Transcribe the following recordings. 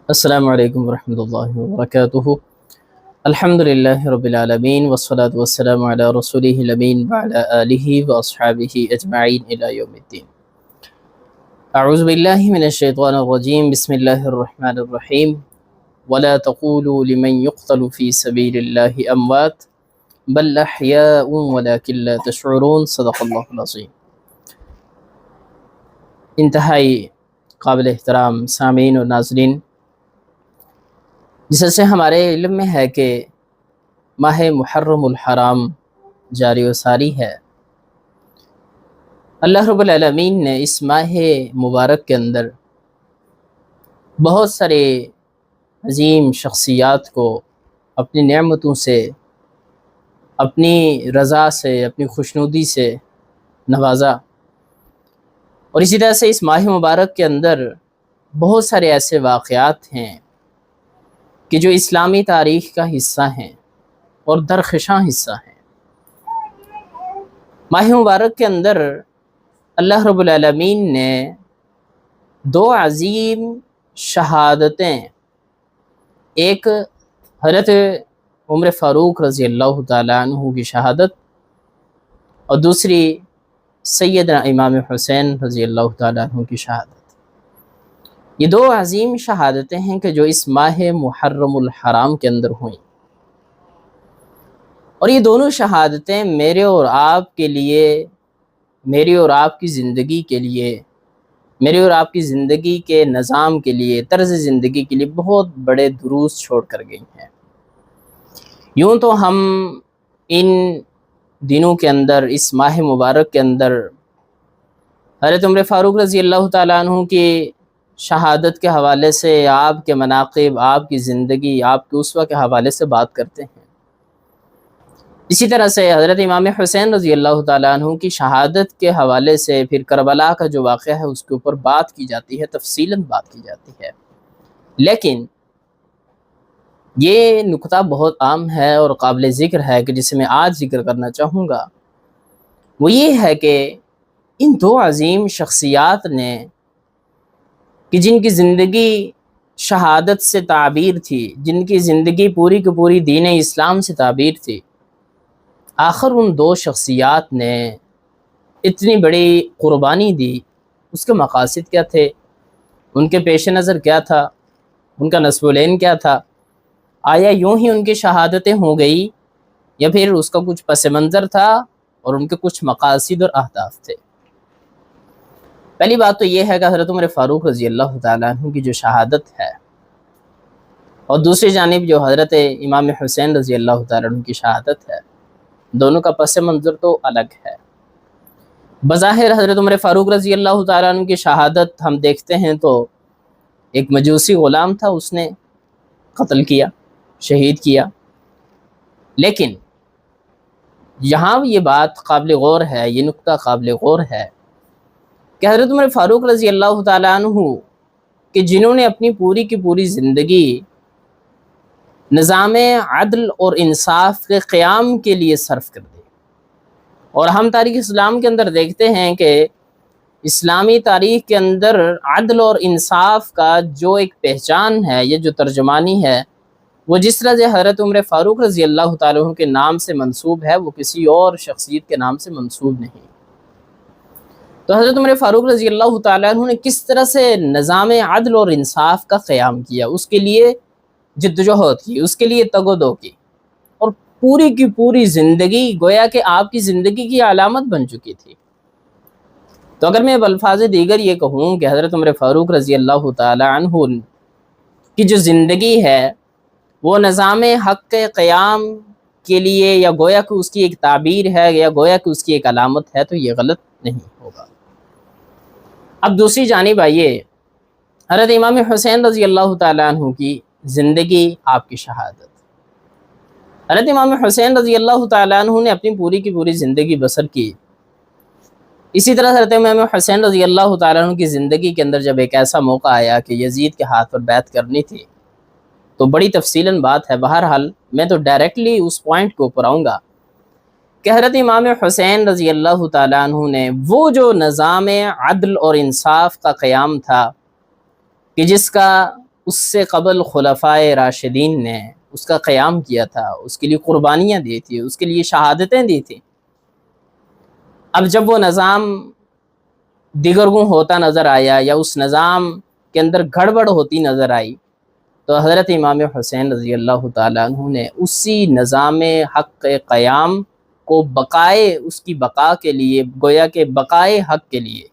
السلام علیکم ورحمۃ اللہ وبرکاتہ۔ الحمد للہ رب العالمین والصلاة والسلام علی رسولہ الامین وعلی آلہ واصحابہ اجمعین الی یوم الدین۔ اعوذ باللہ من الشیطان الرجیم، بسم اللہ الرحمن الرحیم۔ ولا تقولوا لمن يقتل في سبیل اللہ اموات بل احیاء ولکن لا تشعرون، صدق اللہ العظیم۔ انتہائی قابل احترام سامعین اور ناظرین، جس سے ہمارے علم میں ہے کہ ماہ محرم الحرام جاری و ساری ہے۔ اللہ رب العالمین نے اس ماہ مبارک کے اندر بہت سارے عظیم شخصیات کو اپنی نعمتوں سے، اپنی رضا سے، اپنی خوشنودی سے نوازا، اور اسی طرح سے اس ماہ مبارک کے اندر بہت سارے ایسے واقعات ہیں کہ جو اسلامی تاریخ کا حصہ ہیں اور درخشاں حصہ ہیں۔ ماہ مبارک کے اندر اللہ رب العالمین نے دو عظیم شہادتیں، ایک حضرت عمر فاروق رضی اللہ تعالیٰ عنہ کی شہادت اور دوسری سیدنا امام حسین رضی اللہ تعالیٰ عنہ کی شہادت۔ یہ دو عظیم شہادتیں ہیں کہ جو اس ماہ محرم الحرام کے اندر ہوئیں، اور یہ دونوں شہادتیں میرے اور آپ کے لیے، میری اور آپ کی زندگی کے لیے، میری اور آپ کی زندگی کے نظام کے لیے، طرز زندگی کے لیے بہت بڑے دروس چھوڑ کر گئی ہیں۔ یوں تو ہم ان دنوں کے اندر، اس ماہ مبارک کے اندر حضرت عمر فاروق رضی اللہ تعالیٰ عنہ کی شہادت کے حوالے سے، آپ کے مناقب، آپ کی زندگی، آپ کے اسوہ کے حوالے سے بات کرتے ہیں۔ اسی طرح سے حضرت امام حسین رضی اللہ تعالیٰ عنہ کی شہادت کے حوالے سے پھر کربلا کا جو واقعہ ہے اس کے اوپر بات کی جاتی ہے، تفصیلاً بات کی جاتی ہے۔ لیکن یہ نکتہ بہت عام ہے اور قابل ذکر ہے کہ جسے میں آج ذکر کرنا چاہوں گا، وہ یہ ہے کہ ان دو عظیم شخصیات نے کہ جن کی زندگی شہادت سے تعبیر تھی، جن کی زندگی پوری کی پوری دین اسلام سے تعبیر تھی، آخر ان دو شخصیات نے اتنی بڑی قربانی دی۔ اس کے مقاصد کیا تھے؟ ان کے پیش نظر کیا تھا؟ ان کا نصب العین کیا تھا؟ آیا یوں ہی ان کی شہادتیں ہو گئی یا پھر اس کا کچھ پس منظر تھا اور ان کے کچھ مقاصد اور اہداف تھے؟ پہلی بات تو یہ ہے کہ حضرت عمر فاروق رضی اللہ تعالیٰ عنہ کی جو شہادت ہے، اور دوسری جانب جو حضرت امام حسین رضی اللہ تعالیٰ عنہ کی شہادت ہے، دونوں کا پس منظر تو الگ ہے۔ بظاہر حضرت عمر فاروق رضی اللہ تعالیٰ عنہ کی شہادت ہم دیکھتے ہیں تو ایک مجوسی غلام تھا، اس نے قتل کیا، شہید کیا، لیکن یہاں یہ بات قابل غور ہے، یہ نکتہ قابل غور ہے کہ حضرت عمر فاروق رضی اللہ تعالیٰ عنہ کہ جنہوں نے اپنی پوری کی پوری زندگی نظام عدل اور انصاف کے قیام کے لیے صرف کر دی، اور ہم تاریخ اسلام کے اندر دیکھتے ہیں کہ اسلامی تاریخ کے اندر عدل اور انصاف کا جو ایک پہچان ہے، یہ جو ترجمانی ہے، وہ جس طرح سے حضرت عمر فاروق رضی اللہ تعالیٰ عنہ کے نام سے منسوب ہے، وہ کسی اور شخصیت کے نام سے منسوب نہیں۔ تو حضرت عمر فاروق رضی اللہ تعالیٰ عنہ نے کس طرح سے نظام عدل اور انصاف کا قیام کیا، اس کے لیے جدوجہد کی، اس کے لیے تگ و دو کی، اور پوری کی پوری زندگی گویا کہ آپ کی زندگی کی علامت بن چکی تھی۔ تو اگر میں بالفاظ دیگر یہ کہوں کہ حضرت عمر فاروق رضی اللہ تعالیٰ عنہ کی جو زندگی ہے وہ نظام حق کے قیام کے لیے یا گویا کہ اس کی ایک تعبیر ہے یا گویا کہ اس کی ایک علامت ہے، تو یہ غلط نہیں ہوگا۔ اب دوسری جانب آئیے حضرت امام حسین رضی اللہ تعالیٰ عنہ کی زندگی، آپ کی شہادت۔ حضرت امام حسین رضی اللہ تعالیٰ عنہ نے اپنی پوری کی پوری زندگی بسر کی۔ اسی طرح حضرت امام حسین رضی اللہ تعالیٰ عنہ کی زندگی کے اندر جب ایک ایسا موقع آیا کہ یزید کے ہاتھ پر بیعت کرنی تھی، تو بڑی تفصیلاً بات ہے، بہرحال میں تو ڈائریکٹلی اس پوائنٹ کے اوپر آؤں گا کہ حضرت امام حسین رضی اللہ تعالیٰ عنہ نے وہ جو نظام عدل اور انصاف کا قیام تھا کہ جس کا اس سے قبل خلفائے راشدین نے اس کا قیام کیا تھا، اس کے لیے قربانیاں دی تھی، اس کے لیے شہادتیں دی تھیں۔ اب جب وہ نظام دیگرگوں ہوتا نظر آیا یا اس نظام کے اندر گڑبڑ ہوتی نظر آئی، تو حضرت امام حسین رضی اللہ تعالیٰ عنہ نے اسی نظام حق قیام کو بقائے اس کی بقا کے لیے، گویا کہ بقائے حق کے لیے،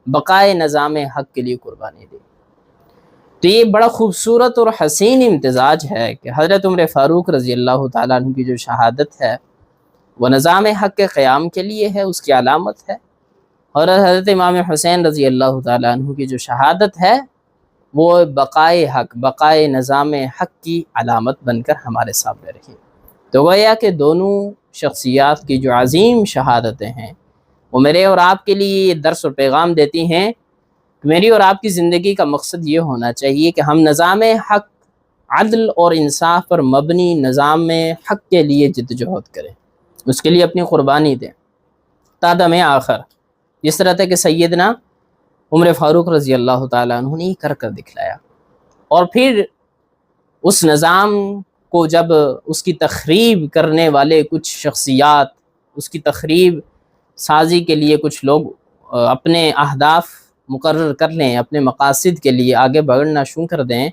بقائے نظام حق کے لیے قربانی دی۔ تو یہ بڑا خوبصورت اور حسین امتزاج ہے کہ حضرت عمر فاروق رضی اللہ تعالیٰ عنہ کی جو شہادت ہے وہ نظام حق کے قیام کے لیے ہے، اس کی علامت ہے، اور حضرت امام حسین رضی اللہ تعالیٰ عنہ کی جو شہادت ہے وہ بقائے حق، بقائے نظام حق کی علامت بن کر ہمارے سامنے رہی۔ تو گویا کہ دونوں شخصیات کی جو عظیم شہادتیں ہیں وہ میرے اور آپ کے لیے یہ درس و پیغام دیتی ہیں کہ میری اور آپ کی زندگی کا مقصد یہ ہونا چاہیے کہ ہم نظام حق، عدل اور انصاف پر مبنی نظام حق کے لیے جدوجہد کریں، اس کے لیے اپنی قربانی دیں تا دم آخر، جس طرح تھا کہ سیدنا عمر فاروق رضی اللہ تعالیٰ عنہ نے یہ کر کر دکھلایا۔ اور پھر اس نظام کو جب اس کی تخریب کرنے والے کچھ شخصیات، اس کی تخریب سازی کے لیے کچھ لوگ اپنے اہداف مقرر کر لیں، اپنے مقاصد کے لیے آگے بڑھنا شروع کر دیں،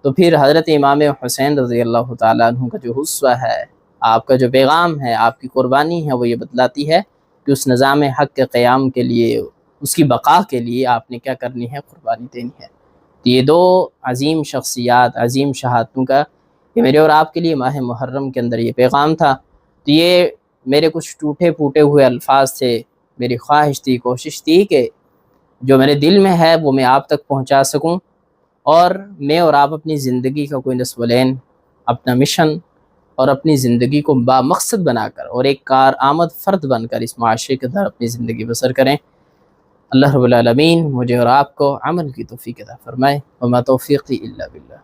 تو پھر حضرت امام حسین رضی اللہ تعالیٰ عنہ کا جو اسوہ ہے، آپ کا جو پیغام ہے، آپ کی قربانی ہے، وہ یہ بتلاتی ہے کہ اس نظام حق کے قیام کے لیے، اس کی بقا کے لیے آپ نے کیا کرنی ہے، قربانی دینی ہے۔ تو یہ دو عظیم شخصیات، عظیم شہادتوں کا یہ میرے اور آپ کے لیے ماہ محرم کے اندر یہ پیغام تھا۔ تو یہ میرے کچھ ٹوٹے پھوٹے ہوئے الفاظ تھے، میری خواہش تھی، کوشش تھی کہ جو میرے دل میں ہے وہ میں آپ تک پہنچا سکوں، اور میں اور آپ اپنی زندگی کا کوئی نصب العین، اپنا مشن اور اپنی زندگی کو بامقصد بنا کر اور ایک کارآمد فرد بن کر اس معاشرے کے اندر اپنی زندگی بسر کریں۔ اللہ رب العالمین مجھے اور آپ کو عمل کی توفیق عطا فرمائے، وما توفیقی الا باللہ۔